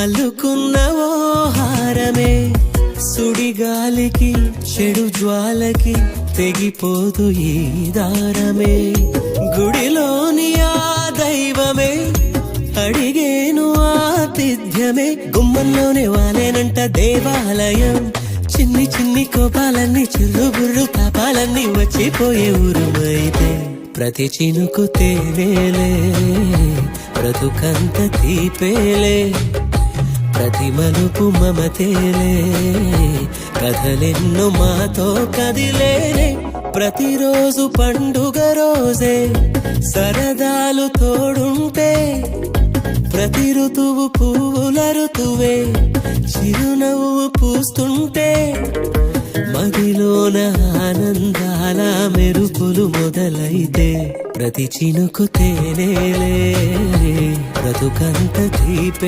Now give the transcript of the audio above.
అల్లుకున్న ఓ హారమే సుడిగాలికి చెడు జ్వాలకి తెగిపోదు ఈ దారమే. గుడిలోని ఆ దైవమే అడిగేను ఆతిథ్యమే. గుమ్మంలోనే వాలేనంట దేవాలయం. చిన్ని చిన్ని కోపాలన్నీ చిల్లుబుర్రు తాపాలన్నీ వచ్చిపోయే ఊరుమైతే ప్రతి చినుకు తేనేలే బ్రతుకంత తీపేలే. ప్రతి మలుపు మమతేలే కథలెన్నో మాతో కదిలేనే. ప్రతిరోజు పండుగ రోజే సరదాలు తోడుంటే ప్రతి ఋతువు పువ్వుల ఋతువే చిరునవ్వు పూస్తుంటే మదిలోన ఆనందాల మెరుపులు మొదలైతే ప్రతి చినుకు తేనేలే బ్రతుకంత తీపే.